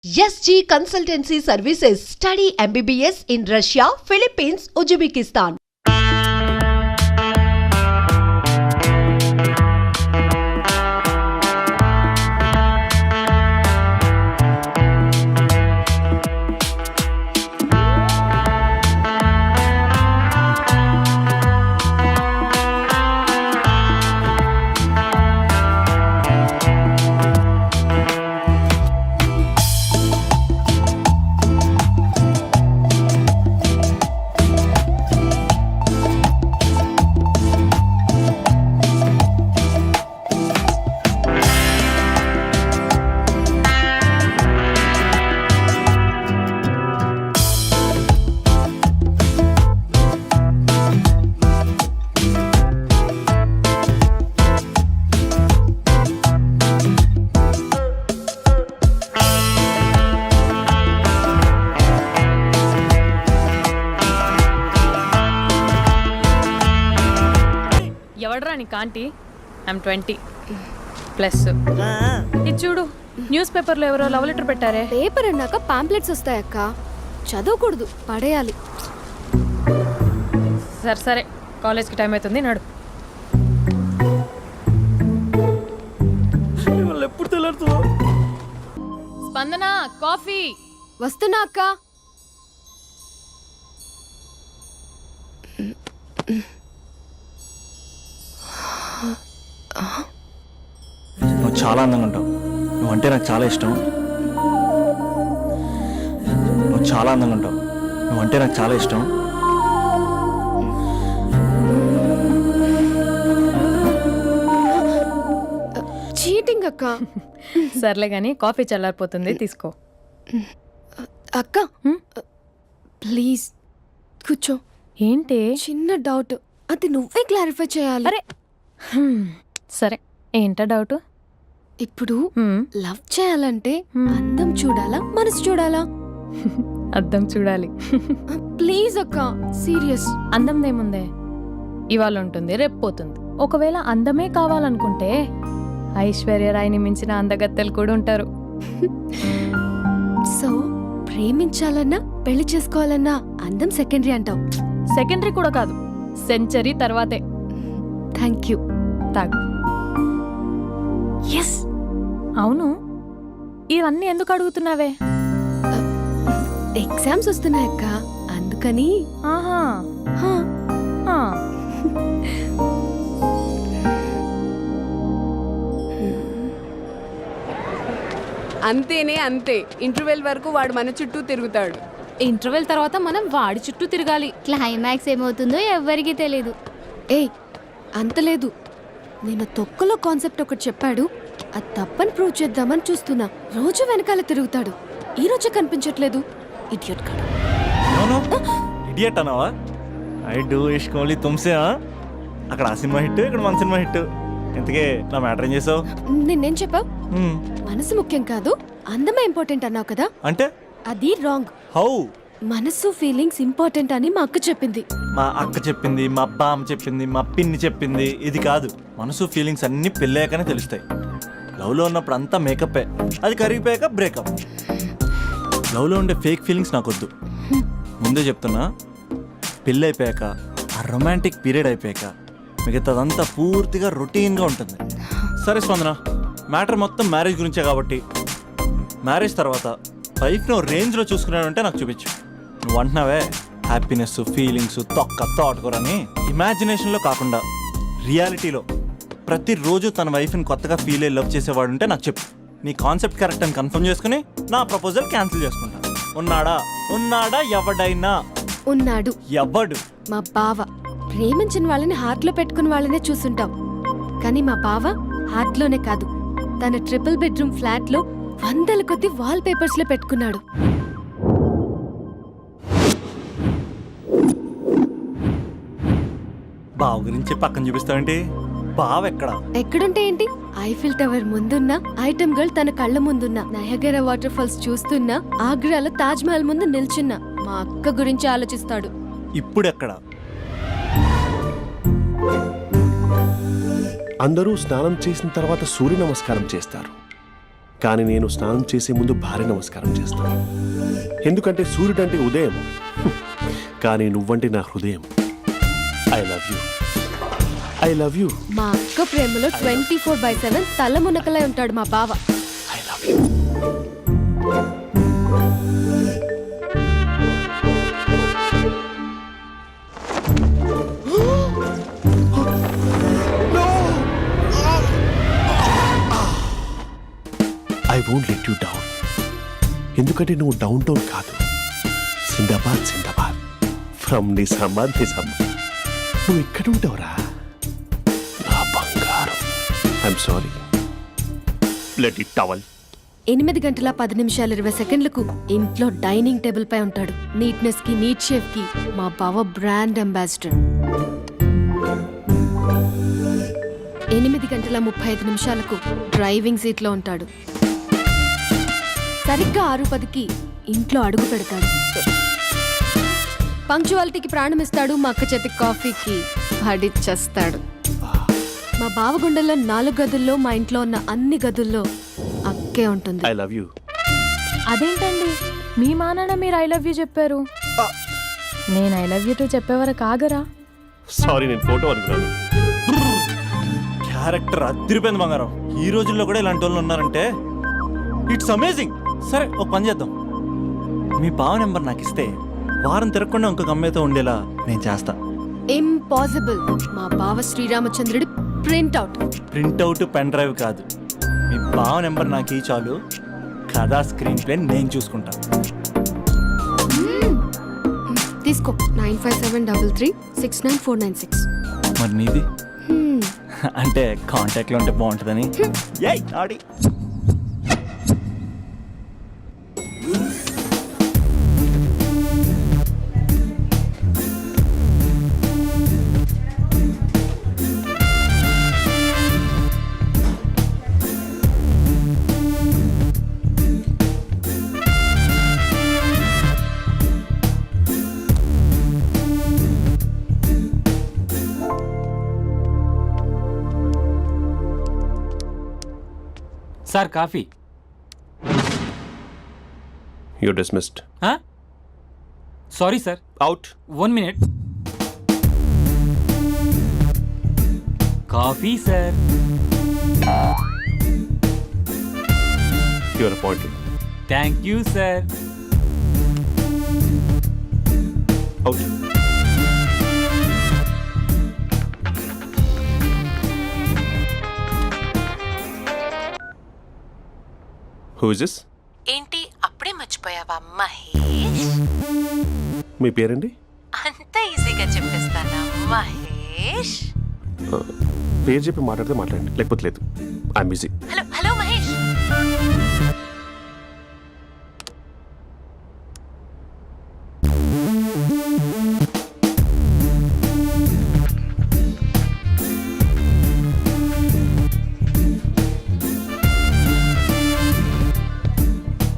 SG Consultancy Services. Study MBBS in Russia, Philippines, Uzbekistan. ఎవడరా నీకు aunty? I'm 20 plus. ఇది చూడు, న్యూస్ పేపర్లో ఎవరో లవ్ లెటర్ పెట్టారే. పేపర్ అన్నాక పాంప్లెట్స్ వస్తాయక్క, చదవకూడదు, పడేయాలి. సరే సరే, కాలేజ్కి టైం అవుతుంది, నడు. ఎప్పుడు తెల్లారుతుందో. స్పందన, కాఫీ. వస్తున్నా అక్క. నువ్వు చాలా అందంగా ఉంటావు. నువ్వంటే నాకు చాలా ఇష్టం. నువ్వు చాలా అందంగా ఉంటావు. నువ్వంటే నాకు చాలా ఇష్టం. చీటింగ్ అక్క. సర్లే గాని కాఫీ చల్లారిపోతుంది, తీసుకో. అక్క ప్లీజ్ కూర్చో. ఏంటి? చిన్న డౌట్, అది నువ్వే క్లారిఫై చేయాలి. అరే సరే, ఏంటా డౌట్? ఇప్పుడు లవ్ చేయాలంటే అందం చూడాలా, మనసు చూడాలా? అద్దం చూడాలి. ప్లీజ్ అక్క, సీరియస్. అందందేముందే, ఇవాళ ఉంటుంది, రేపు పోతుంది. ఒకవేళ అందమే కావాలనుకుంటే ఐశ్వర్యరాయ్ని మించిన అందగత్తెలు కూడా ఉంటారు. సో ప్రేమించాలన్నా పెళ్లి చేసుకోవాలన్నా అందం సెకండరీ అంటావు? సెకండరీ కూడా కాదు, సెంచరీ తర్వాతే. Thank you. తాగు. ఎస్. అవును, ఇవన్నీ ఎందుకు అడుగుతున్నావే? ఎగ్జామ్స్ వస్తున్నాయక్క, అందుకని. ఆహా. హా. ఆ. అంతేనే అంతే. ఇంటర్వెల్ వరకు వాడు మన చుట్టూ తిరుగుతాడు. ఇంటర్వెల్ తర్వాత మనం వాడి చుట్టూ తిరగాలి. క్లైమాక్స్ ఏమవుతుందో ఎవ్వరికీ తెలీదు. ఏయ్ అంత లేదు, నేను తొక్కలో కాన్సెప్ట్ ఒకటి చెప్పాడు, అది తప్పని ప్రూవ్ చేద్దామని చూస్తున్నా. రోజు వెనకాల తిరుగుతాడు, ఈ రోజే కనిపించట్లేదు. ఇడియట్ కాడు. ఇడియట్ అన్నావా? ఐ డూ ఇష్క్ ఓన్లీ తుమ్సే. అక్కడ ఆ సినిమా హిట్, ఇక్కడ మన సినిమా హిట్. ఇంతకే నా మ్యాటర్ ఏం చేసావు? నిన్నేం చెప్పావు? మనసు ముఖ్యం కాదు, అందమే ఇంపార్టెంట్ అన్నావు కదా. అంటే అది రాంగ్. హౌ? మనసు ఫీలింగ్స్ ఇంపార్టెంట్ అని మా అక్క చెప్పింది. మా అక్క చెప్పింది, మా బామ్మ చెప్పింది, మా పిన్ని చెప్పింది. ఇది కాదు, మనసు ఫీలింగ్స్ అన్ని పెళ్ళాకనే తెలుస్తాయి. లవ్లో ఉన్నప్పుడు అంతా మేకప్పే, అది కరిగిపోయాక బ్రేకప్. లవ్లో ఉండే ఫేక్ ఫీలింగ్స్ నాకొద్దు. ముందే చెప్తున్నా, పెళ్ళి అయిపోయాక, ఆ రొమాంటిక్ పీరియడ్ అయిపోయాక మిగతాదంతా పూర్తిగా రొటీన్గా ఉంటుంది. సరే స్పందన, మ్యాటర్ మొత్తం మ్యారేజ్ గురించే కాబట్టి మ్యారేజ్ తర్వాత వైఫ్ను రేంజ్లో చూసుకున్నాడంటే నాకు చూపించు. నువ్వు అంటున్నావే హ్యాపీనెస్, ఫీలింగ్స్, తోటకూరని. ఇమాజినేషన్లో కాకుండా రియాలిటీలో ప్రతిరోజు తన వైఫ్ని కొత్తగా ఫీల్ అయ్యి లవ్ చేసేవాడు ఉంటే నాకు చెప్పు. నీ కాన్సెప్ట్ కరెక్ట్ అని కన్ఫర్మ్ చేసుకుని నా ప్రపోజల్ క్యాన్సిల్ చేసుకుంటా. ఉన్నాడా ఎవడైనా? ఉన్నాడు. ఎవడు? మా బావ. ప్రేమించిన వాళ్ళని హార్ట్లో పెట్టుకున్న వాళ్ళనే చూసుంటాం, కానీ మా బావ హార్ట్లోనే కాదు, తన ట్రిపుల్ బెడ్రూమ్ ఫ్లాట్ లో 100 కొద్ది వాల్ పేపర్స్ లో పెట్టుకున్నాడు. బావ గురించి పక్కన చూపిస్తావేంటి? బావ ఎక్కడుంటే ఏంటి? ఐఫిల్ టవర్ ముందున్న ఐటమ్ గర్ల్ తన కళ్ళ ముందున్న నయగరా వాటర్ ఫాల్స్ చూస్తున్నా, ఆగ్రాలో తాజ్ మహల్ ముందు నిల్చున్నా మా అక్క గురించి ఆలోచిస్తాడు. ఇప్పుడెక్కడ? అందరూ స్నానం చేసిన తర్వాత సూర్య నమస్కారం చేస్తారు, కానీ నేను స్నానం చేసే ముందు భార్య నమస్కారం చేస్తాను. ఎందుకంటే సూర్యుడు అంటే ఉదయం, కానీ నువ్వంటే నా హృదయం. I love you, I love you. మా అక్క ప్రేమలో 24/7 తల మునకలై ఉంటాడు మా బావ. I love you. I won't let you down. ఎందుకంటే నువ్వు డౌన్ టౌన్ కాదు, జిందాబాద్ జిందాబాద్ ఫ్రమ్ నిజామాబాద్ నిజామాబాద్. నువ్వు ఇక్కడ ఉంటావురా నా బంగారం. I'm sorry. Let it towel. 8:10:20 ఇంట్లో డైనింగ్ టేబుల్ పై ఉంటాడు. నీట్నెస్ కి, నీట్ షేఫ్ కి మా బావ బ్రాండ్ అంబాసిడర్. 8:35 డ్రైవింగ్ సీట్ లో ఉంటాడు. సరిగ్గా 6:10 ఇంట్లో అడుగు పెడతాడు. పంక్చువాలిటీకి ప్రాణం ఇస్తాడు. మా అక్క చేతి కాఫీకి పడిచ్చేస్తాడు. మా బావ గుండెల్లో 4 గదుల్లో, మా ఇంట్లో ఉన్న అన్ని గదుల్లో అక్కే ఉంటుంది. I love you. అదేంటండి మీ మానాన్న మీరు ఐ లవ్ యూ చెప్పారు, నేను ఐ లవ్ యూ టు చెప్పేవరకు ఆగరా? సారీ, నేను ఫోటో అనుకున్నాను. క్యారెక్టర్ అదిరిపోయింది బంగారం. ఈ రోజుల్లో కూడా ఇలాంటి వాళ్ళు ఉన్నారంటే ఇట్స్ అమేజింగ్. సరే, ఒక పని చేద్దాం. మీ బావ నెంబర్ నాకు ఇస్తే వారం తిరగకుండా ఇంకొక అమ్మాయితో ఉండేలా నేను చేస్తా. ఇంపాసిబుల్. మా బావ శ్రీరామచంద్రుడి ప్రింట్అవుట్. ప్రింట్అవుట్ పెన్ డ్రైవ్ కాదు, మీ బావ నెంబర్ నాకు ఈ చాలు. కథా స్క్రీన్ ప్లే నేను చూసుకుంటా. తీసుకో. 9573369496. మరి నీది? అంటే కాంటాక్ట్లో ఉంటే బాగుంటుందని. ఏయ్ ఆడి sir coffee. You dismissed. Sorry sir. Out. 1 minute. Coffee sir. Your appointed. Thank you sir. Out. Who is this? ఏంటి అప్పుడే మర్చిపోయావా మహేష్? మీ పేరండి? అంత ఈజీగా చెప్పేస్తానా మహేష్? పేరు చెప్పి మాట్లాడితే మాట్లాడండి, లేకపోతే లేదు. I'm busy. Hello hello Mahesh.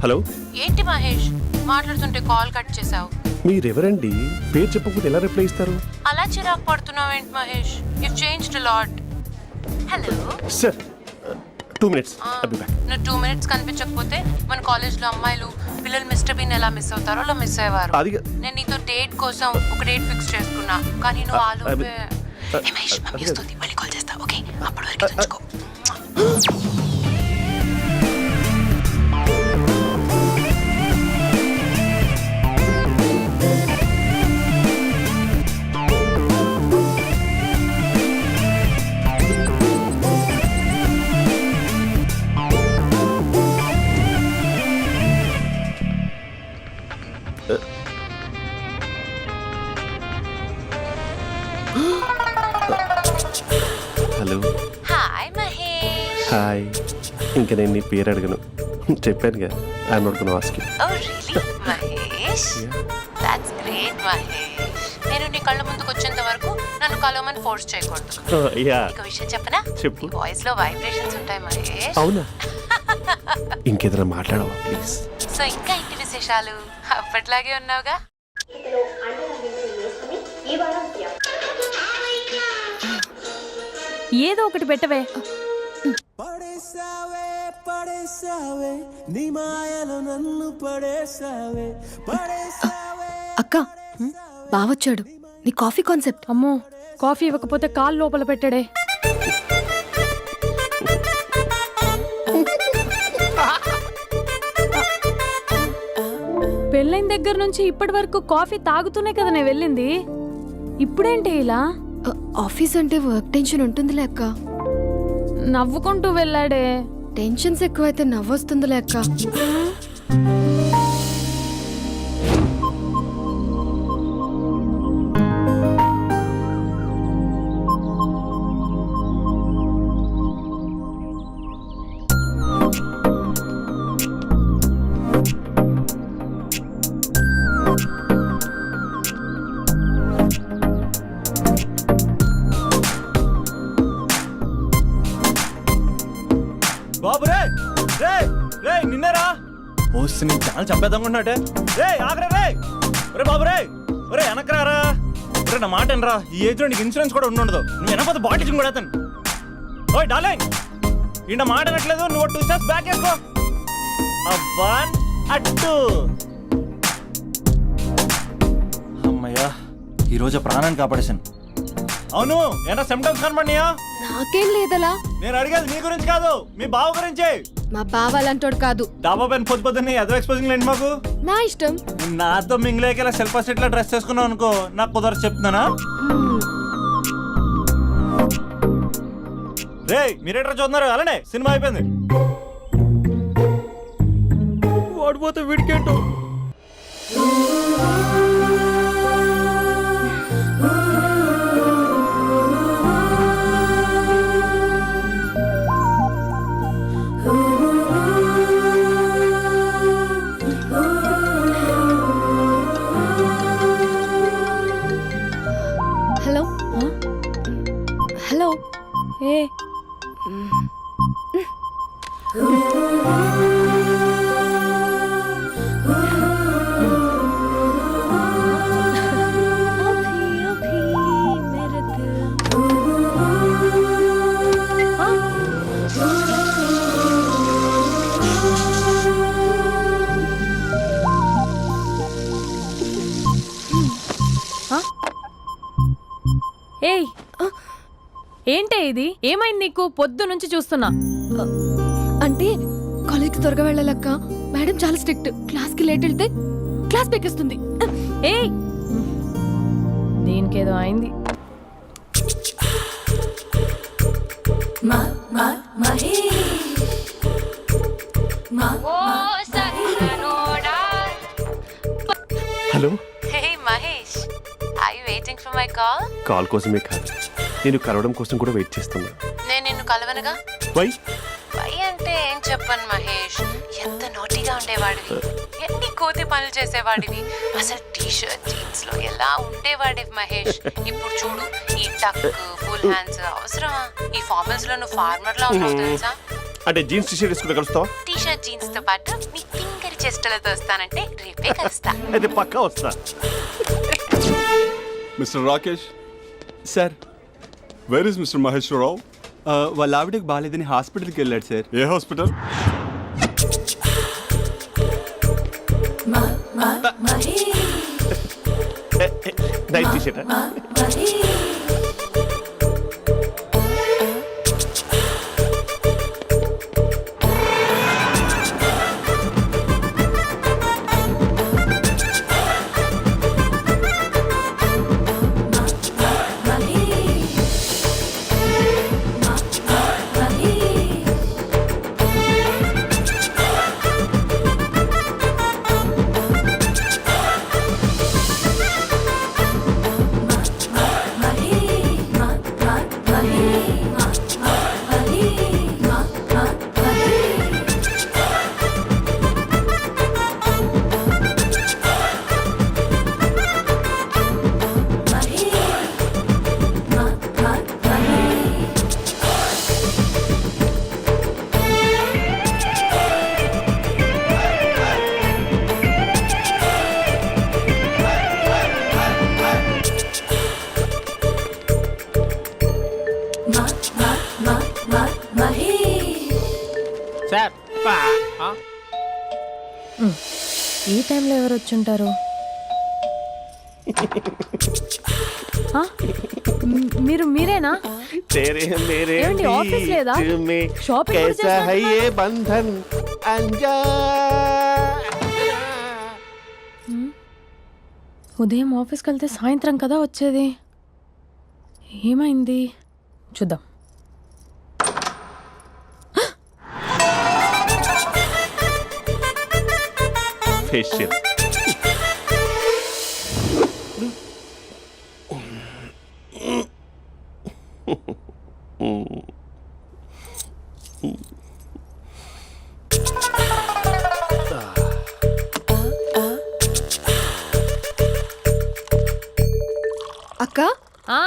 Hello. ఏంటి మహేష్ మాట్లాడుతుంటే కాల్ కట్ చేసావు? మీరెవరండి? పేరు చెప్పకపోతే ఎలా రిప్లై ఇస్తారు? అలా చిరాకు పడుతున్నావేంటి Mahesh? You changed lot. Hello sir, 2 minutes. I'll be back. నువ్వు 2 minutes కనిపించకపోతే మన కాలేజ్లో అమ్మాయిలు పిల్లలు మిస్టర్ బీన్ ఎలా మిస్ అవుతారో అలా మిస్ అయ్యేవారు. నేను నీతో డేట్ కోసం ఒక డేట్ ఫిక్స్ చేసుకున్నా, కానీ నువ్వు ఆలోపే. మహేష్ మమ్మీ వస్తుంది, మళ్ళీ కాల్ చేస్తా. ఓకే, అప్పటి వరకు ఉంచుకో. హలో. హాయ్ మహేష్. హాయ్. ఇంకా నేను నీ పేరు అడగను, చెప్పానుగా. I'm not gonna ask you. Oh really Mahesh? That's great Mahesh. నేను నీ కళ్ళ ముందుకు వచ్చేంత వరకు నన్ను కలవమని ఫోర్స్ చేయకూడదు. యా. ఒక విషయం చెప్పనా? చెప్పు. నీ వాయిస్ లో వైబ్రేషన్స్ ఉంటాయి మహేష్. అవునా? ఇంకేదైనా మాట్లాడవా ప్లీజ్? సో ఇంకా ఇంటి విశేషాలు అప్పట్లాగే ఉన్నావుగా? ఏదో ఒకటి పెట్టవే. అక్క బావొచ్చాడు. నీ కాఫీ కాన్సెప్ట్. అమ్మో, కాఫీ ఇవ్వకపోతే కాలు లోపల పెట్టాడే. పెళ్ళైన దగ్గర నుంచి ఇప్పటి వరకు కాఫీ తాగుతూనే కదా నేను వెళ్ళింది. ఇప్పుడేంటి ఇలా? ఆఫీస్ అంటే వర్క్ టెన్షన్ ఉంటుందిలే అక్క. నవ్వుకుంటూ వెళ్ళాడే. టెన్షన్స్ ఎక్కువైతే నవ్వొస్తుందిలే అక్క. బాబు రే రే రే నిన్నరా వస్తే నేను చాలా చంపేద్దామనుకుంటున్నాటే. రే ఆగరా రే. ఒరే బాబు రే, ఒరే వెనకరారా. ఒరే నా మాట అనరా, ఈ ఏజ్ లో నీకు ఇన్సూరెన్స్ కూడా ఉండదు. నువ్వు వెనకపోతే బాటిల్ కూడా అతను. ఓయ్ డార్లింగ్, ఈ మాట అనట్లేదు. నువ్వు 2 స్టెప్స్ బ్యాక్ వేసుకో. 1 2. అమ్మయ్యా, ఈరోజు ప్రాణాన్ని కాపాడేశాను. అవును, ఏనా సిమ్టమ్స్ కనబడినాయా? నాకేం లేదలా. నేను అడిగేది మీ గురించి కాదు, మీ బావ గురించి. మా బావ అలాంటోడు కాదు. డాబా పైన పొద్దున్నే ఏదో ఎక్స్పోజింగ్ లేండి మాకు. నా ఇష్టం. నాతో మింగిలేక సెల్ఫ్ సెట్ లో డ్రెస్ చేసుకున్నావు అనుకో, నాకు కుదరదు చెప్తున్నానా. రే మీరేట్రా చూస్తున్నారు? అలానే సినిమా అయిపోయింది. ఓడిపోతే వీడికేంటో. Hello hello. ఏ ఏయ్, ఏంటే ఇది? ఏమైంది నీకు? పొద్దు నుంచి చూస్తున్నా. అంటే కాలేజ్కి త్వరగా వెళ్ళాలక్క. మేడం చాలా స్ట్రిక్ట్. క్లాస్కి లేట్ వెళ్తే క్లాస్ పెక్కేస్తుంది. ఏయ్, దీనికేదో అయింది. Hello. Hey Mahesh, are you waiting for my call? Call కోసమే కాదు, నేను కలవడం కోసం కూడా వెయిట్ చేస్తున్నా. నేను నిన్ను కలవనుగా. వై వై అంటే ఏం చెప్పను మహేష్. ఎంత నోటిగా ఉండేవాడివి, ఎన్ని కోతి పనులు చేసేవాడివి. అసలు టీ షర్ట్ జీన్స్ లో ఎలా ఉండేవాడివి మహేష్. ఇప్పుడు చూడు, ఈ టక్ ఫుల్ హ్యాండ్స్ అవసరమా? ఈ ఫార్మల్స్ లో నువ్వు ఫార్మర్ లా ఉన్నావు తెలుసా. అంటే జీన్స్ టీ షర్ట్ వేసుకుని కలుస్తావా? టీ షర్ట్ జీన్స్ తో పాటు నీ ఫింగర్ చెస్టలతో వస్తానంటే రేపే కలుస్తా. అయితే పక్కా వస్తా. Mister Rakesh sir, where is Mister Maheshwara Rao? వాళ్ళ ఆవిడకి బాగాలేదని హాస్పిటల్కి వెళ్ళాడు సార్. ఏ హాస్పిటల్? Night T shirt. ఈ టైంలో ఎవరు వచ్చుంటారు? ఆ? మీరేనా? ఏమండి, ఆఫీస్ లేదా? షాపింగ్ కూడా చేస్తున్నట్టున్నారు. ఉదయం ఆఫీస్కి వెళ్తే సాయంత్రం కదా వచ్చేది. ఏమైంది చూద్దాం. ఫేషియల్ అక్క ఆ,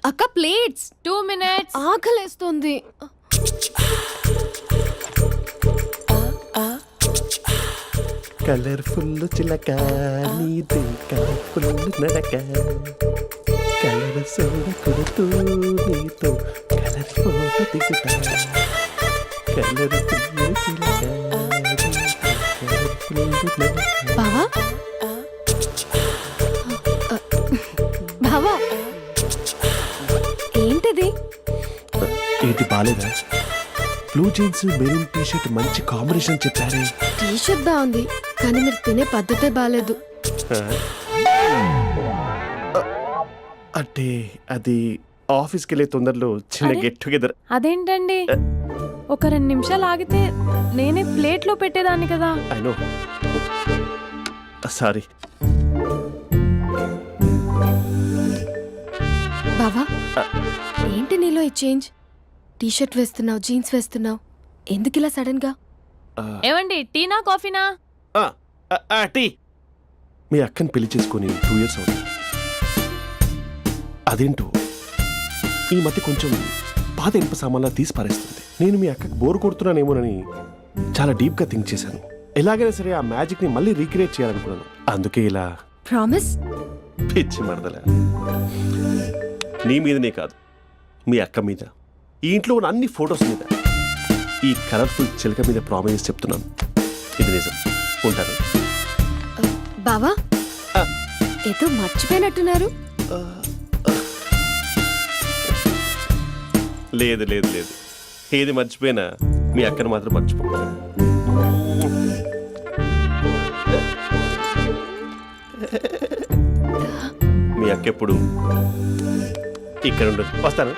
అక్క ప్లేట్స్ 2 minutes. ఆకలేస్తుంది. కలర్ఫుల్ చిలక నీది కలర్ఫుల్ నడక కలర్ సోడ కొడుతూ నీతో కలర్ ఫోటో దిగుతా కలర్ఫుల్ చిలక బావా బావా ఏంటిది? ఏంటి బాలేదా? Blue jeans maroon T shirt మంచి కాంబినేషన్ చెప్పారే. టీ షర్ట్ బాగుంది కానీ మీరు తినే పద్ధతే బాగాలేదు. అంటే అది ఆఫీస్కి వెళ్ళే తొందరలో చిన్న అరే? Get together. అదేంటండి, ఒక 2 నిమిషాలు ఆగితే నేనే ప్లేట్లో పెట్టేదాన్ని కదా. I know, sorry. బావా ఏంటి నీలో ఈ చేంజ్? టీ షర్ట్ వేస్తున్నావు, జీన్స్ వేస్తున్నావు, ఎందుకు ఇలా సడన్ గా? ఏమండి, టీనా కాఫీనా? టీ. మీ అక్కని పెళ్లి చేసుకొని 2 years అవుతుంది. అదేంటో ఈ మధ్య కొంచెం పాత ఇనుప సామాన్లా తీసి పారేస్తుంది. నేను మీ అక్కకి బోర్ కొడుతున్నానేమోనని చాలా డీప్గా థింక్ చేశాను. ఎలాగైనా సరే ఆ మ్యాజిక్ని మళ్ళీ రీక్రియేట్ చేయాలనుకున్నాను. అందుకే ఇలా. ప్రామిస్? పిచ్చి మరదల, నీ మీదనే కాదు, మీ అక్క మీద, ఈ ఇంట్లో ఉన్న అన్ని ఫొటోస్ మీద, ఈ కలర్ఫుల్ చిలక మీద ప్రామిస్ చెప్తున్నాను. ఇది నిజం. ఉంటాను. బావా ఏదో మర్చిపోయినట్టున్నారు. లేదు లేదు లేదు, ఏది మర్చిపోయినా మీ అక్కను మాత్రం మర్చిపో. మీ అక్క ఎప్పుడు ఇక్కడ ఉండదు. వస్తాను.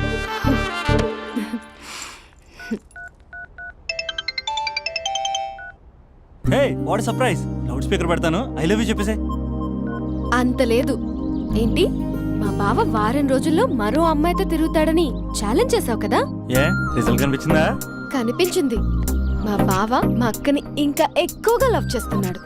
హే, వాట్ సర్ప్రైజ్! లౌడ్ స్పీకర్ పెడతాను, ఐ లవ్ యూ చెప్పేసే. అంత లేదు. ఏంటి, మా బావ వారం రోజుల్లో మరో అమ్మాయితో తిరుగుతాడని ఛాలెంజ్ చేసావు కదా? ఏ రిజల్ట్ కనిపించిందా? కనిపించింది. మా బావ మా అక్కని ఇంకా ఎక్కువగా లవ్ చేస్తున్నాడు.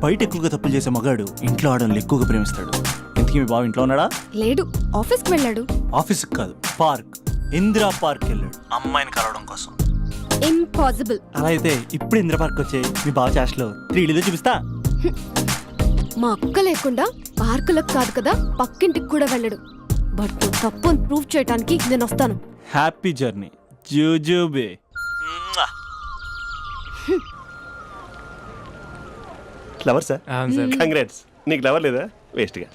బయట ఎక్కువగా తప్పులు చేసే మగాడు ఇంట్లో ఆడవాళ్ళని ఎక్కువగా ప్రేమిస్తాడు. ఇంతకీ మీ బావ ఇంట్లో ఉన్నాడా? లేడు, ఆఫీస్కి వెళ్ళాడు. ఆఫీస్కి కాదు, పార్క్, ఇందిరా పార్క్ వెళ్ళాడు అమ్మాయిని కలవడం కోసం. ఇంపాసిబుల్. అలా అయితే ఇప్పుడు ఇందిరా పార్క్ వచ్చే మీ బావ చాష్లో 3Dలో చూపిస్తా. మా అక్క లేకుండా పార్కులకు కాదు కదా, పక్కింటికి కూడా వెళ్ళడు. బట్ నువ్వు తప్పు ప్రూవ్ చేయడానికి నేను వస్తాను. హ్యాపీ జర్నీ జూజూబే. Lover sir? కంగ్రాట్స్. నీకు లవర్ లేదా? వేస్ట్గా.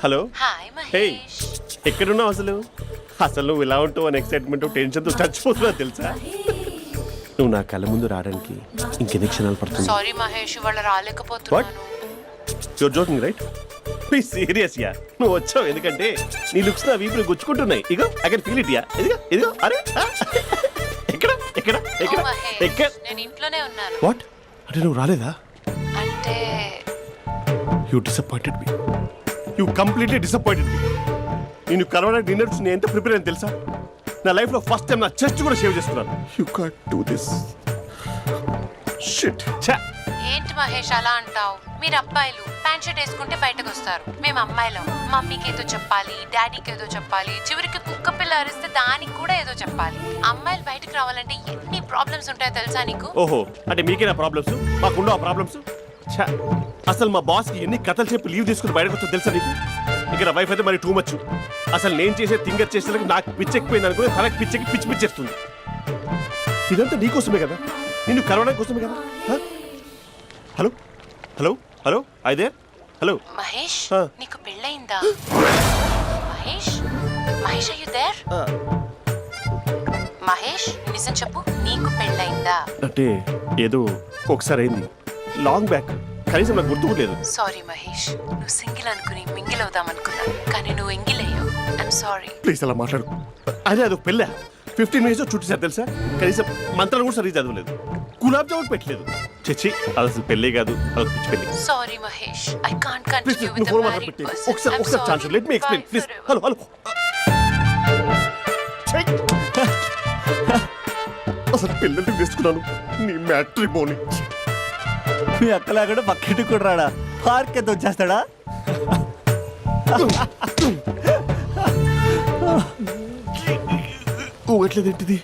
హలో. Hi hey, Mahesh. ఎక్కడున్నావు అసలు? అసలు నువ్వు ఇలా ఉంటావు అని ఎక్సైట్మెంట్ టెన్షన్తో చచ్చిపోతున్నా తెలుసా? నువ్వు నా కళ్ళ ముందు రావడానికి ఇంకెన్ని క్షణాలు పడుతుంది? సారీ మహేష్, వాళ్ళు రాలేకపోతున్నాను. Your joking right? Be serious ya. నువ్వు వచ్చావు ఎందుకంటే నీ లుక్స్ నా వీపుని గుచ్చుకుంటున్నాయి. ఇగో I can feel it ya. ఇదిగో ఇదిగో. అరే ఎక్కడ ఎక్కడ ఎక్కడ ఓ మహేష్, ఎక్కడ? నేను ఇంట్లోనే ఉన్నాను. వాట్ అంటే నువ్వు రాలేదా? అంటే you disappointed me. You completely disappointed me. నేను కలవడానికి డిన్నర్స్ నేను ఎంత ప్రిపేర్ అని తెలుసా? నా లైఫ్లో ఫస్ట్ టైం నా చర్చ్ కూడా సేవ్ చేస్తున్నాను. You can't do this. Shit. ఏంటి మహేష్ అలా అంటావు? మీరు అబ్బాయిలు ప్యాంట్ షర్ట్ వేసుకుంటే బయటకు వస్తారు. మేము అమ్మాయిలం, మమ్మీకి ఏదో చెప్పాలి, డాడీకి ఏదో చెప్పాలి, చివరికి కుక్క పిల్ల అరిస్తే దానికి కూడా ఏదో చెప్పాలి. అమ్మాయిలు బయటకు రావాలంటే ఎన్ని ప్రాబ్లమ్స్ ఉంటాయో తెలుసా నీకు? ఓహో, అంటే మీకేనా ప్రాబ్లమ్స్? మాకుండా ఆ ప్రాబ్లమ్స్? అసలు మా బాస్కి ఎన్ని కథలు చెప్పి లీవ్ తీసుకుని బయటకు వచ్చా తెలుసా నీకు? ఇక్కడ వైఫ్ అయితే మరి టూ మచ్. అసలు నేను చేసే థింగర్ చేసేందుకు నాకు పిచ్చెక్కిపోయింది అనుకుని తనకి పిచ్చెక్కి పిచ్చి పిచ్చేస్తుంది. ఇదంతా నీకోసమే కదా, నిన్ను కరోనా కోసమే కదా. హలో హలో హలో అయితే హలో మహేష్ ఆ. నీకు పెళ్ళయిందా? Mahesh Mahesh are you there? మహేష్ నిజం చెప్పు, నీకు పెళ్ళయిందా? అంటే ఏదో ఒకసారి అయింది, లాంగ్ బ్యాక్, కనీసం నాకు గుర్తుకోలేదు. సారీ మహేష్, నువ్వు సింగిల్ అనుకుని మింగిల్ అవుదాం అనుకున్నా, కానీ నువ్వు ఎంగిల్ అయ్యావు. I'm sorry. ప్లీజ్ అలా మాట్లాడు. అదే అదొక పెళ్ళ 15 మినిట్స్ చుట్టేసారు తెలుసా, కనీసం మంత్రాలు కూడా సరిగ్గా చదవలేదు, గులాబ్ జామున్ పెట్టలేదు. చచ్చి అది అసలు పెళ్ళే కాదు, అదొక పిచ్చి పెళ్ళి. Sorry Mahesh, I can't please continue with నువ్వు ద ఫోన్ మ్యారీడ్ మాట్లాడి పర్సన్. ఒకసారి chance let me explain please. Hello hello అసలు పిల్లల్ని వేసుకున్నాను నీ మ్యాట్రీ బోని. మీ అక్కలా కూడా పక్కింటి కూడా రాడా, పార్క్ ఎంత వచ్చేస్తాడా? ఊగట్లేదేంటిది?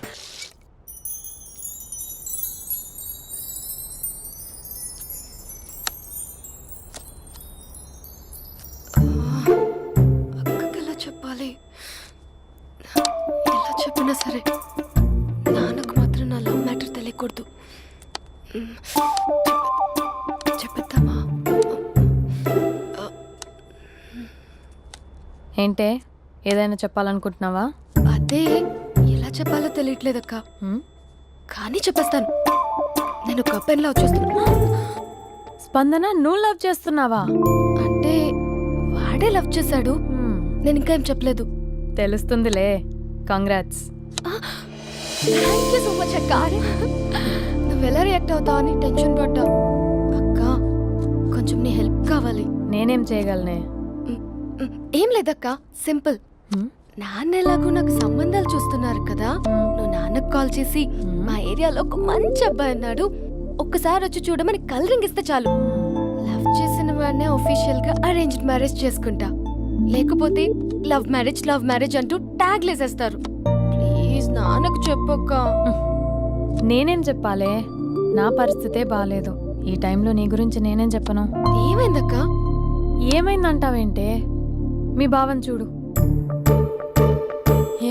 అక్కకి ఎలా చెప్పాలి? ఎలా చెప్పినా సరే నాన్నకు మాత్రం నా లవ్ మ్యాటర్ తెలియకూడదు. చెప్పేద్దామా? ఏంటే ఏదైనా చెప్పాలనుకుంటున్నావా? అదే ఎలా చెప్పాలో తెలియట్లేదక్క, కానీ చెప్పేస్తాను. నేను ఒక అబ్బాయిని లవ్ చేస్తున్నా. స్పందన, నువ్వు లవ్ చేస్తున్నావా? అంటే వాడే లవ్ చేశాడు, నేను ఇంకా ఏం చెప్పలేదు. తెలుస్తుందిలే. Congrats. Thank you so much అక్క. నువ్వు ఎలా రియాక్ట్ అవుతావు అని టెన్షన్ పడ్డా. అక్క కొంచెం నీ హెల్ప్ కావాలి. నేనేం చేయగలనే? ఏం లేదక్క, సింపుల్. నాన్న ఎలాగో నాకు సంబంధాలు చూస్తున్నారు కదా, నువ్వు నాన్నకు కాల్ చేసి మా ఏరియాలో ఒక మంచి అబ్బాయి అన్నాడు, ఒక్కసారి వచ్చి చూడమని కలరింగ్ ఇస్తే చాలు. లవ్ చేసిన వాడినే ఒఫీషియల్ గా అరేంజ్డ్ మ్యారేజ్ చేసుకుంటా. లేకపోతే లవ్ మ్యారేజ్ అంటూ ట్యాగ్ లేసేస్తారు. ప్లీజ్ నాన్నకు చెప్పక్క. నేనేం చెప్పాలే? నా పరిస్థితే బాలేదు. ఈ టైంలో నీ గురించి నేనేం చెప్పను? ఏమైందక్క? ఏమైందంటావేంటే? మీ భావం చూడు,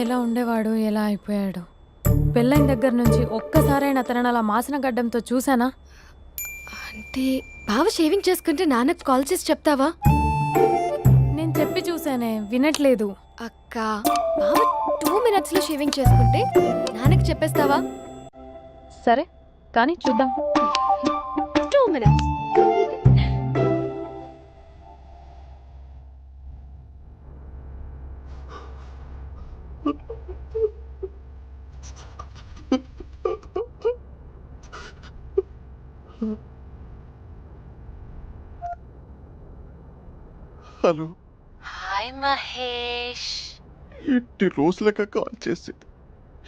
ఎలా ఉండేవాడు, ఎలా అయిపోయాడు. పెళ్ళైన దగ్గర నుంచి ఒక్కసారైనా తనని అలా మాసిన గడ్డంతో చూసానా? అంటే బావ షేవింగ్ చేసుకుంటే నాన్నకు కాల్ చేసి చెప్తావా? నేను చెప్పి చూసానే, వినట్లేదు. అక్క బావ 2 minutes లో షేవింగ్ చేసుకుంటే నాన్నకు చెప్పేస్తావా? సరే కానీ చూద్దాం. 2 minutes. Hello hi Mahesh. ఎన్ని రోజులక కాల్ చేసింది,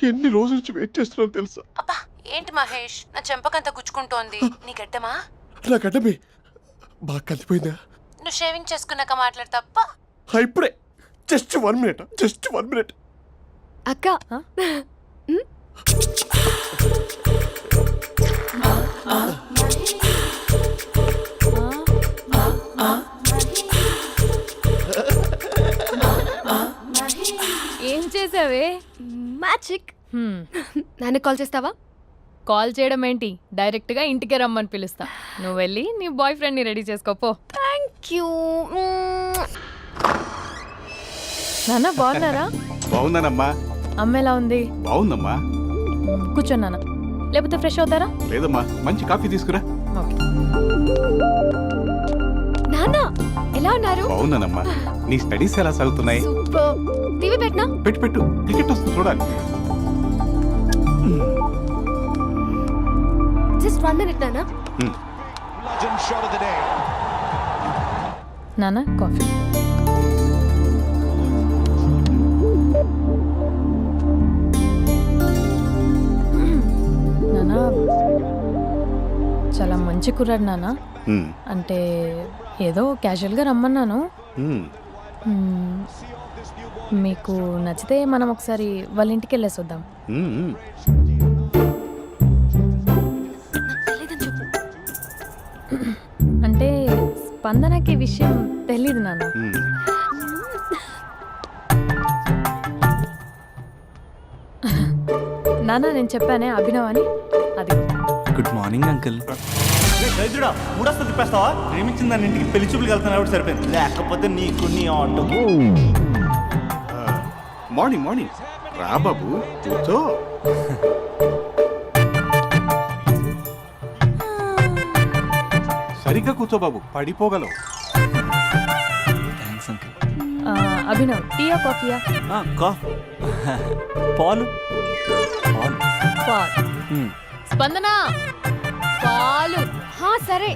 ఎన్ని రోజుల నుంచి వెయిట్ చేస్తున్నావు తెలుసా? అబ్బా ఏంటి మహేష్, నా చెంపకంత గుచ్చుకుంటోంది. నీ గడ్డమా? నా గడ్డమే బాగా కలిపోయిందా? నువ్వు షేవింగ్ చేసుకున్నాక మాట్లాడు తప్ప. ఇప్పుడే జస్ట్ 1 minute. అక్క ఏం చేసావే? మ్యాజిక్. నాన్న కాల్ చేస్తావా? కాల్ చేయడం ఏంటి, డైరెక్ట్ గా ఇంటికే రమ్మని పిలుస్తా. నువ్వు వెళ్ళి నీ బాయ్ ఫ్రెండ్ ని రెడీ చేసుకోపో. Thank you. నాన్న బాగున్నారా? బాగున్నానమ్మా. అమ్మ ఎలా ఉంది? బాగుందమ్మా. కూర్చోన్నానా, లేకపోతే ఫ్రెష్ అవుతారా? లేదమ్మా, మంచి కాఫీ తీసుకురా. ఓకే. నాన్న ఎలా ఉన్నారు? బాగున్నానమ్మా. నీ స్టడీస్ ఎలా సాగుతున్నాయి? సూపర్. టీవీ పెట్టనా? పెట్టు, క్రికెట్ వస్తుంది చూడాలి. జస్ట్ 1 minute నాన్న. నాన్న కాఫీ. నాన్న చాలా మంచి కుర్రాడు నాన్న. అంటే ఏదో క్యాజువల్గా రమ్మన్నాను. మీకు నచ్చితే మనం ఒకసారి వాళ్ళ ఇంటికి వెళ్ళేసి వద్దాం. అంటే స్పందనకి విషయం తెలీదు నాన్న. నాన్న నేను చెప్పానే అభినవ్ అని అది గుడ్ మార్నింగ్ అంకుల్. రైతుడా మూడొస్తా తిప్పేస్తావా? ప్రేమించిన దాని ఇంటికి పెళ్లి చూపులు వెళ్తాను కాబట్టి సరిపోయింది, లేకపోతే నీకు నీ ఆటోకి. మార్నింగ్ మార్నింగ్ రా బాబు కూర్చో. సరిగ్గా కూర్చో బాబు, పడిపోగలవు. Thanks uncle. అభినవ్ టీయా కాఫీయా? పాలు పాల్. స్పందన పాలు. సరే.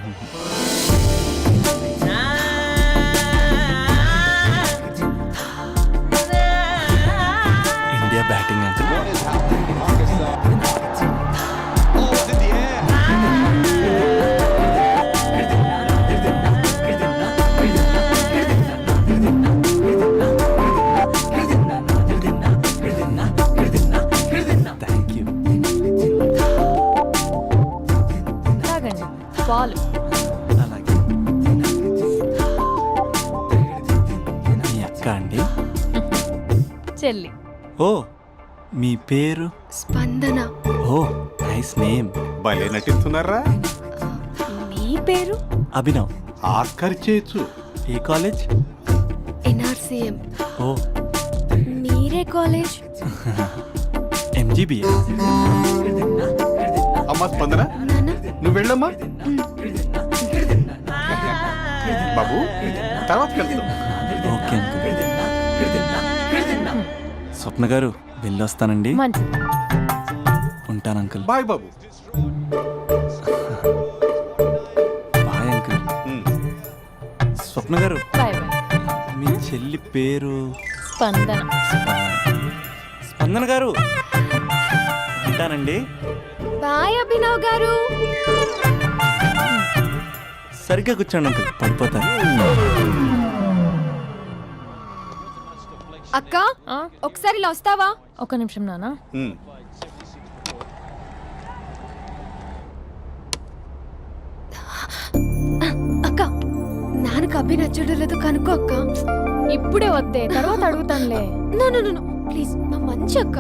India batting uncle. Thank you. తాగండి పాలు. అలాగే. మీ అక్క అండి? చెల్లి. ఓ మీ పేరు? స్పందన. ఓ నైస్ నేమ్. భలే నటిస్తున్నారా. మీ పేరు? అభినవ్. ఆస్కర్ చేయొచ్చు. ఏ కాలేజ్? ఎన్ఆర్సీఎం. ఓ మీరే కాలేజ్? ఎంజీబీఏ. అమ్మా స్పందన నాన్న. నువ్వు వెళ్ళమ్మా. బాబు తర్వాత వెళ్తాం. Okay uncle. స్వప్న గారు వెళ్ళొస్తానండి. మంచి. ఉంటాను అంకుల్. బాయ్ బాబు. Bye uncle. స్వప్న గారు బాయ్ బాయ్. మీ చెల్లి పేరు? స్పందన. స్పందన గారు ఉంటానండి. బాయ్ అభినవ్ గారు. సరిగ్గా కూర్చోండి అంకుల్, పడిపోతాను. అక్క ఒకసారి ఇలా వస్తావా? ఒక నిమిషం నాన్న. అక్క నాన్నకు అభి నచ్చడం లేదో కనుక్కో అక్క. ఇప్పుడే వద్దే, తర్వాత అడుగుతానులే. నో నో నో ప్లీజ్, నా మంచి అక్క.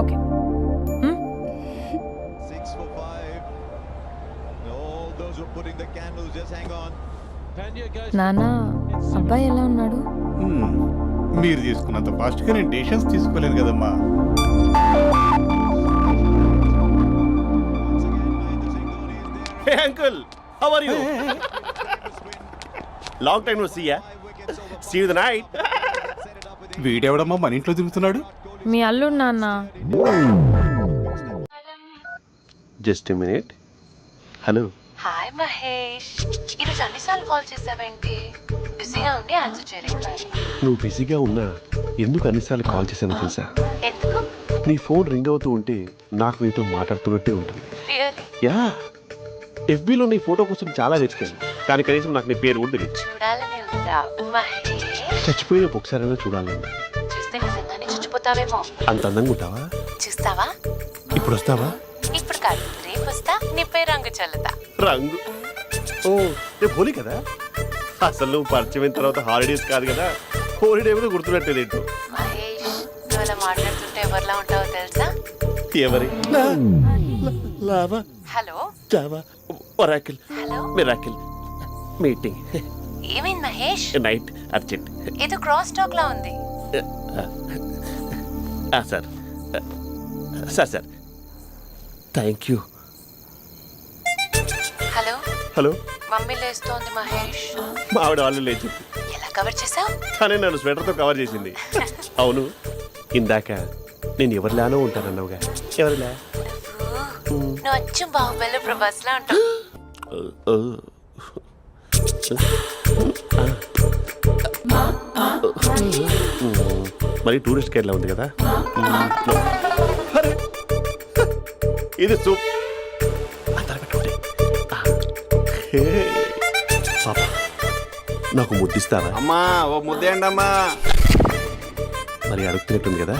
ఓకే. నాన్న అబ్బాయి ఎలా ఉన్నాడు? మీరు తీసుకున్నంత ఫాస్ట్ గా నేను డెసిషన్స్ తీసుకోలేను కదమ్మా. Hey uncle, how are you? Long time no see ya. See you the night. వీడెవడమ్మా మన ఇంట్లో తిరుగుతున్నాడు? మీ అల్లుడు నాన్న. Just a minute. Hello. Hi Mahesh, ఈరోజు అన్నిసార్లు కాల్ చేసావేంటి? బిజీగా ఉండి ఆన్సర్ చేయలేదు. నువ్వు బిజీగా ఉన్నా ఎందుకు అన్నిసార్లు కాల్ చేశానో తెలుసా? ఎందుకు? నీ ఫోన్ రింగ్ అవుతూ ఉంటే నాకు నీతో మాట్లాడుతున్నట్టే ఉంటుంది. రియల్లీ? యా, ఎఫ్బీలో నీ ఫోటో కోసం చాలా వెతికాను, కానీ కనీసం నాకు నీ పేరు కూడా తెలియదు. చూడాలని ఉందా మహేష్? చచ్చిపోయిన ఒకసారైనా చూడాలని. చూస్తే నిజంగానే చచ్చిపోతావేమో. అంత అందంగా ఉంటావా? చూస్తావా? ఇప్పుడు వస్తావా? ఇప్పుడు కాదు, రేపు వస్తా, నీపై రంగు చల్లుతా. రంగు? ఓ రేపు హోలీ కదా. అసలు నువ్వు పరిచయం అయిన తర్వాత హాలిడేస్ కాదు కదా, హోలిడే కూడా గుర్తుపెట్టేదేంటో. మహేష్, నువ్వు అలా మాట్లాడుతుంటే ఎవరిలా ఉంటావో తెలుసా? ఎవరి? Lava, hello java, oracle, hello, miracle, meeting, ఏమైంది మహేష్? Night, urgent. ఏదో క్రాస్ టాక్ లా ఉంది. Sir sir sir thank you. Hello hello, mummy లేస్తోంది మహేష్. మా ఆవిడ వాళ్ళు లేచి ఎలా కవర్ చేసావు? కానీ నన్ను స్వెటర్తో కవర్ చేసింది. అవును, ఇందాక నేను ఎవరిలానో ఉంటానన్నావుగా, ఎవరిలా? నువ్వు అచ్చం బాహుబలి ప్రభాస్ లా ఉంటావు. మరి టూరిస్ట్ గైడ్లా ఉంది కదా. ఇది సూప్. పాపా, నాకు ముద్దిస్తావా? అమ్మా ఓ ముద్దేయండి అమ్మా. మరి అడుగుతున్నట్టుంది కదా.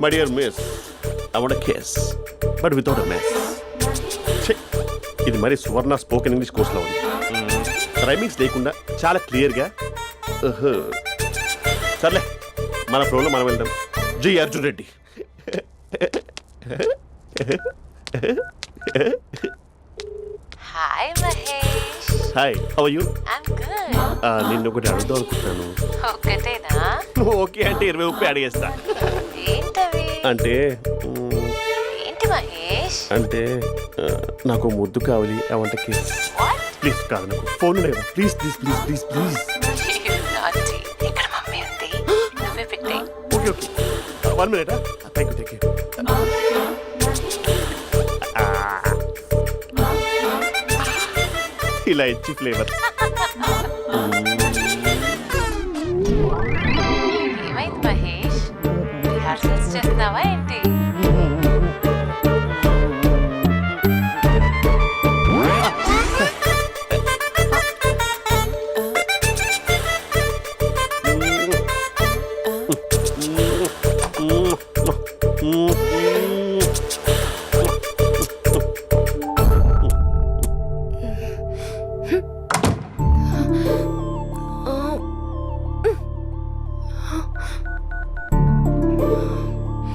My dear miss, I want kiss but without a mess. ఇది మరి సువర్ణ స్పోకెన్ ఇంగ్లీష్ కోర్సులో ఉంది. రైమింగ్స్ లేకుండా చాలా క్లియర్గా. సర్లే, మన ఫ్లోలో మనం వెళ్దాం. G Arjun Reddy. Hi Mahesh. Hi, how are you? I'm good. నిన్ను ఒకటి అడుగుదాం అనుకుంటున్నాను. ఒకటేనా? ఓకే అంటే 20 రూపాయలు అడిగేస్తా. ఏంటవి? అంటే ఏంటి మహేష్? అంటే నాకు ముద్దు కావాలి. I want kiss. ప్లీజ్ కాదు, నాకు ఫోన్ లేదు. Please please please please please. Naughty. ఇక్కడ మమ్మీ ఉంది, నువ్వే పెట్టే. Okay okay, 1 minute. Thank you thank you. ఇలా ఇచ్చి ఫ్లేవర్. ఏమైంది మహేష్? రిహార్సల్స్ చేస్తున్నావా ఏంటి?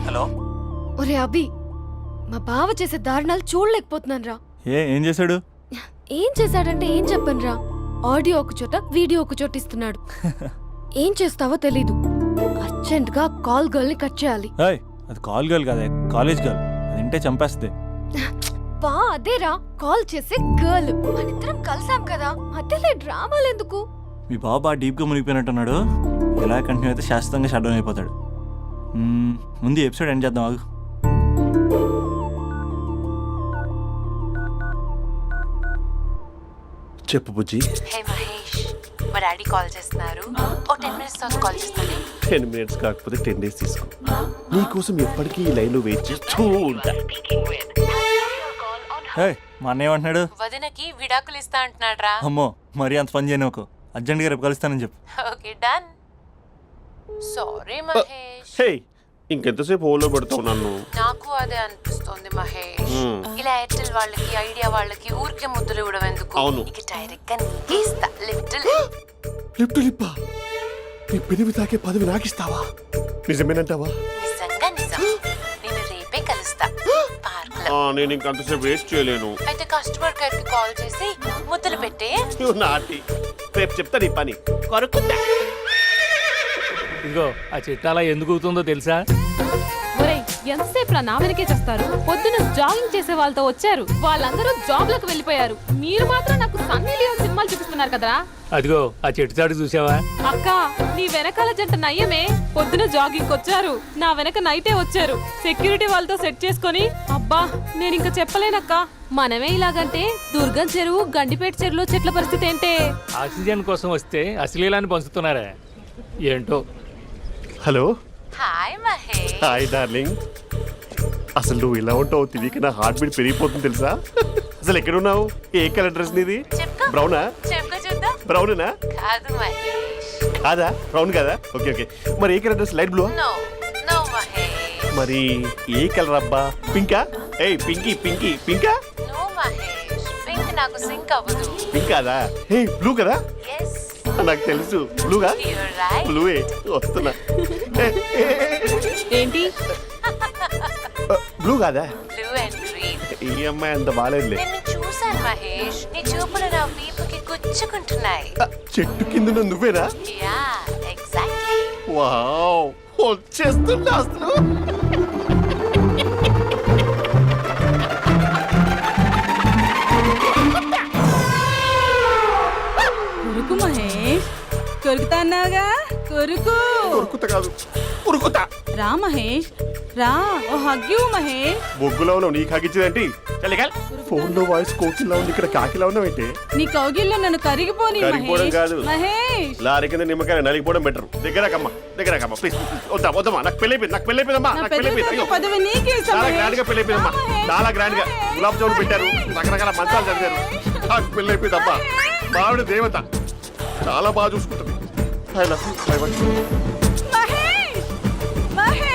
హలో. ఒరే అభి, మా బావ చేసే దారుణాలు చూడలేకపోతున్నాను రా. ఏం చేశాడు? ఏం చేశాడంటే ఏం చెప్పను రా. ఆడియో ఒక చోట, వీడియో ఒక చోట ఇస్తున్నాడు. ఏం చేస్తావో తెలీదు. అర్జెంట్ గా కాల్ గర్ల్ ని కట్ చేయాలి. అది కాల్ గర్ల్ కాదే, కాలేజ్ గర్ల్. అది వింటే చంపేస్తుంది. బా అదేరా, కాల్ చేసే గర్ల్. మనిద్దరం కలిసాం కదా, మధ్యలో డ్రామాలు ఎందుకు? మీ బాబా డీప్గా మునిగిపోయినట్టున్నాడు. ఎలా కంటిన్యూ అయితే శాశ్వతంగా షట్ డౌన్ అయిపోతాడు. ముందు ఎపిసోడ్ ఎండ్ చేద్దాం, ఆగు. చెప్పు బుజ్జి. హే మహేష్, మా డాడీ కాల్ చేస్తున్నారు. ఓ 10 minutes తర్వాత కాల్ చేస్తాను. 10 minutes కాకపోతే 10 days తీసుకో. నీకోసం ఎప్పటికీ ఈ లైన్లో వెయిట్ చేస్తూ ఉంటా. మా అన్నయ్య ఏమంటున్నాడు? వదినకి విడాకులు ఇస్తా అంటున్నాడు రా. అమ్మో, మరీ అంత పని చేయను. ఒక అర్జెంట్గా రేపు కలుస్తానని చెప్పు. Okay done. సారీ మహేష్. హే, ఇంకెంతసేపు హోల్లో పెడతావు నన్ను? నాకు అదే అనిపిస్తుంది మహేష్. ఇలా ఎయిర్టెల్ వాళ్ళకి, ఐడియా వాళ్ళకి ఊరికే ముద్దులు ఇవ్వడం ఎందుకు? అవును. ఇక డైరెక్ట్ గా నీకే ఇస్తా. లిఫ్ట్ లిప్టు లిప్పా, నీ పెనివి తాకే పదవి నాకిస్తావా? నిజమేనంటావా? నిజంగా నిజం. నేను రేపే కలుస్తా పార్క్ లో. నేను ఇంకంతసేపు వెయిట్ చేయలేను. అయితే కస్టమర్ కేర్ కి కాల్ చేసి ముద్దులు పెట్టే. నాటి రేపు చెప్తా నీ పని. కొరుకుంటా. ఇదిగో ఆ చెట్టు అలా ఎందుకు అవుతుందో తెలుసా? ఒరేయ్, ఎంతసేపు నా వెనకే చేస్తారు? పొద్దున జాగింగ్ చేసే వాళ్ళతో వచ్చారు, వాళ్ళందరూ జాబ్ లకు వెళ్ళిపోయారు. మీరు మాత్రం నాకు సన్నీ లియోన్ సినిమాలు చూపిస్తున్నారు కదరా. అదిగో ఆ చెట్టు చాటు చూసావా? అక్క, నీ వెనకాల జంట నయ్యమే. పొద్దున జాగింగ్ వచ్చారు, నా వెనక నైటే వచ్చారు. సెక్యూరిటీ వాళ్ళతో సెట్ చేసుకొని, అబ్బా నేను ఇంకా చెప్పలేనక్క. మనమే ఇలాగంటే దుర్గం చెరువు, గండిపేట చెరువులో చెట్ల పరిస్థితి ఏంటే? ఆక్సిజన్ కోసం వస్తే అశ్లీలాన్ని పంచుతున్నారా ఏంటో. Hello. Hi Mahesh. Hi darling. అసలు నువ్వు ఇలా ఉంటావు తెలియక నా హార్ట్ బీట్ పెరిగిపోతుంది తెలుసా? అసలు ఎక్కడున్నావు? ఏ కలర్ డ్రెస్ నీది? బ్రౌనా? చెప్పుకో చూద్దాం. బ్రౌనేనా? కాదు మహేష్. కాదా? బ్రౌన్ కదా? Okay okay. మరి ఏ colour dress? Light blue? No no Mahesh. మరి ఏ కలర్ అబ్బా? పింకా? ఏయ్ పింకీ పింకీ పింకా? నో మహేష్, పింక్ నాకు సింక్ అవ్వదు. పింక్ కాదా? ఏ బ్లూ కదా? ఎస్, నాకు తెలుసు. బ్లూగా? You're right. బ్లూవే వస్తున్నా. ఏంటి? బ్లూ కాదా? Blue and green. ఈ అమ్మాయి అంత బాగాలేదులే. నిన్ను చూశాను మహేష్, నీ చూపులు నా వీపుకి గుచ్చుకుంటున్నాయి. చెట్టు కింద నువ్వేనా? Yeah exactly. వావ్, వచ్చేస్తున్నా అసలు. కొరుకు మహేష్, కొరుకుతా అన్నావుగా, కొరుకు. ఉరుకుతా కాదు, ఉరుకుతా. రా మహేష్, రా. ఓ హగ్గు మహేష్. బొగ్గులో ఉన్నావు, నీకు హగిచ్చేదేంటి? ఫోన్ లో వాయిస్ కోకిలా ఉంది, ఇక్కడ కాకిలా ఉన్నావేంటి? నీ కౌగిల్లో నన్ను కరిగిపోని కరిగిపోవడం కాదు, మహేష్. లారీ కింద నిమ్మకాయ నలిగిపోవడం బెటర్. దగ్గరకమ్మా ప్లీజ్. వద్దమ్మా, నాకు పెళ్ళైపోయింది, నాకు పెళ్ళైపోయిందమ్మా, నాకు పెళ్ళైపోయింది. అయ్యో, పదవి నీకే ఇస్తా చాలా మహేష్. గ్రాండ్ గా పెళ్ళైపోయిందమ్మా, చాలా గ్రాండ్ గా. గులాబ్ జామున్ పెట్టారు, రకరకాల మంచాలు చదివారు. నాకు పెళ్ళైపోయిందమ్మా. మావిడ దేవత, చాలా బాగా చూసుకుంటుంది. I love you, I want you. Mahesh, Mahesh.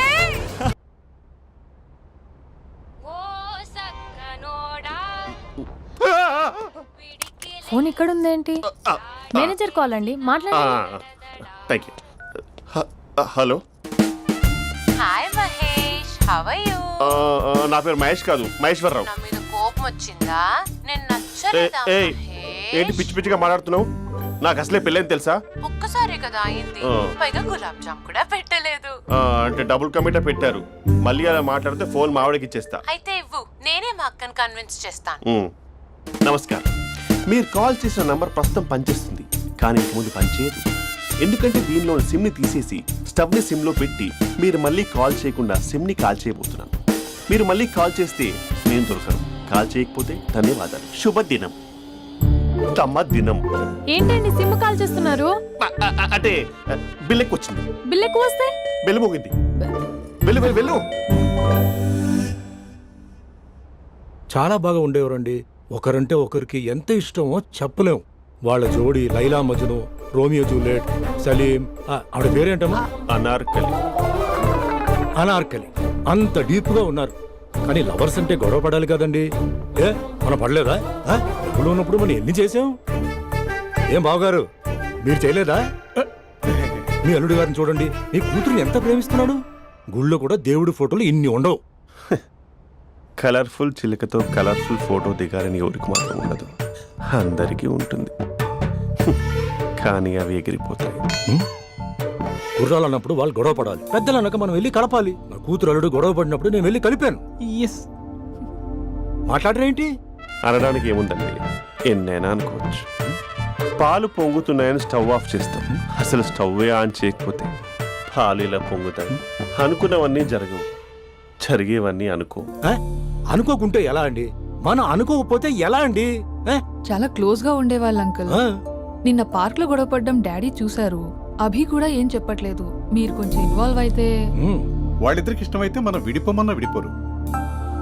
Phone ఇక్కడ ఉందేంటి? మేనేజర్ కాల్ అండి, మాట్లాడండి. Thank you. Hello. Hi how are you? నా పేరు మహేష్ కాదు, మహేశ్వరరావు. నా మీద కోపం వచ్చిందా? నేను నచ్చలేదా? ఏంటి పిచ్చి పిచ్చిగా మాట్లాడుతున్నావు? నాకు అసలే పెళ్ళని తెలుసా? ఒక్కసారి కదా అయింది, పైగా గులాబ్ జామ్ కూడా పెట్టలేదు. అంటే డబుల్ కమిటా పెట్టారు. మళ్ళీ అలా మాట్లాడితే ఫోన్ మావిడకి ఇచ్చేస్తా. అయితే ఇవ్వు, నేనే మా అక్కని కన్విన్స్ చేస్తాను. నమస్కారం. మీరు కాల్ చేసిన నంబర్ ప్రస్తుతం పనిచేస్తుంది, కానీ ఇంక ముందు పనిచేయదు. ఎందుకంటే దీనిలో సిమ్ని తీసేసి స్టవ్ని సిమ్లో పెట్టి మీరు మళ్ళీ కాల్ చేయకుండా సిమ్ని కాల్ చేయబోతున్నాను. మీరు మళ్ళీ కాల్ చేస్తే నేను దొరకను, కాల్ చేయకపోతే ధన్యవాదాలు. శుభదినం. తమ దినం. ఏంటండి సిమ్ కాల్ చేస్తున్నారు? అంటే బిల్ ఎక్కువ వచ్చింది. బిల్ ఎక్కువ వస్తే బిల్లు మోగింది. వెళ్ళు వెళ్ళు వెళ్ళు. చాలా బాగా ఉండేవారండి. ఒకరంటే ఒకరికి ఎంత ఇష్టమో చెప్పలేం. వాళ్ళ జోడి లైలా మజ్ను, రోమియో జూలియట్, సలీం, ఆవిడ పేరేంటమ్మా? అనార్కలి. అనార్కలి. అంత డీప్ గా ఉన్నారు. కానీ లవర్స్ అంటే గొడవ పడాలి కదండి. ఏ మనం పడలేదా? డబ్బులు ఉన్నప్పుడు మనం ఎన్ని చేసాం? ఏం బావగారు, మీరు చేయలేదా? మీ అల్లుడి గారిని చూడండి, మీ కూతురుని ఎంత ప్రేమిస్తున్నాడు. గుళ్ళో కూడా దేవుడి ఫోటోలు ఇన్ని ఉండవు. కలర్ఫుల్ చిలుకతో కలర్ఫుల్ ఫోటో దిగాలని ఎవరికి మాత్రం ఉండదు, అందరికీ ఉంటుంది. కానీ అవి ఎగిరిపోతాయి. గుర్రాలు అన్నప్పుడు వాళ్ళు గొడవ పడాలి, పెద్దలు అన్నాక మనం వెళ్ళి కలపాలి. నా కూతురు అల్లుడు గొడవ పడినప్పుడు నేను వెళ్ళి కలిపాను. మాట్లాడరేంటి? అనడానికి ఏముందండి, ఎన్నైనా అనుకోవచ్చు. పాలు పొంగుతున్నాయని స్టవ్ ఆఫ్ చేస్తాం, అసలు స్టవ్వే ఆన్ చేయకపోతే పాలు ఇలా పొంగుతాయి. అనుకున్నవన్నీ జరగవు, జరిగేవన్నీ అనుకో. అనుకోకుంటే ఎలా అండి? మనం అనుకోకపోతే ఎలా అండి? చాలా క్లోజ్ గా ఉండేవాళ్ళు అంకుల్. నిన్న పార్క్ లో గొడవ పడ్డం డాడీ చూశారు. అభి కూడా ఏం చెప్పట్లేదు. మీరు కొంచెం ఇన్వాల్వ్ అయితే. వాళ్ళిద్దరికి ఇష్టమైతే మనం విడిపోమన్నా విడిపోరు,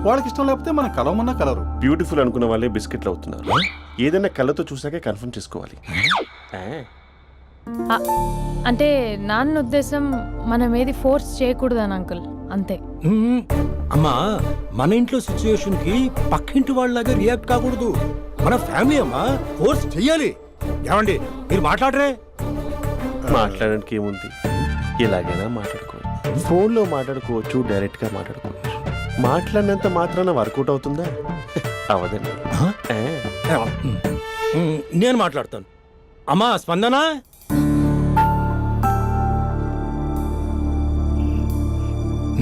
వాళ్ళకి ఇష్టం లేకపోతే మనం కలవమన్నా కలరు. బ్యూటిఫుల్ అనుకున్న వాళ్ళే బిస్కెట్లు అవుతున్నారు. ఏదైనా కళ్ళతో చూసాకే కన్ఫర్మ్ చేసుకోవాలి. అంటే నాన్న ఉద్దేశం మనం ఏది ఫోర్స్ చేయకూడదని అంకుల్, అంతే. అమ్మా, మన ఇంట్లో సిచ్యుయేషన్ కి పక్కింటి వాళ్ళలాగా రియాక్ట్ కాకూడదు. మన ఫ్యామిలీ అమ్మా, ఫోర్స్ చెయ్యాలి. ఏమండి మీరు మాట్లాడరే? మాట్లాడడానికి ఏముంది, ఎలాగైనా మాట్లాడుకోవచ్చు. ఫోన్లో మాట్లాడుకోవచ్చు, డైరెక్ట్గా మాట్లాడుకోవచ్చు. మాట్లాడినంత మాత్రాన వర్కౌట్ అవుతుందా? అవదండి. నేను మాట్లాడతాను. అమ్మా స్పందన,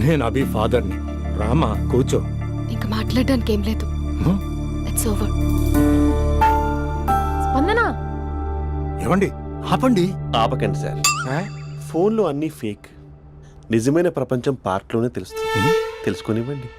నేను అభి ఫాదర్ని. రామా కూర్చో. ఇంకా మాట్లాడడానికి ఏం లేదు. It's over. స్పందన. ఏమండి ఆపండి. ఆపకండి సార్. ఫోన్లో అన్నీ ఫేక్, నిజమైన ప్రపంచం పార్ట్లోనే తెలుస్తుంది. తెలుసుకొనివ్వండి.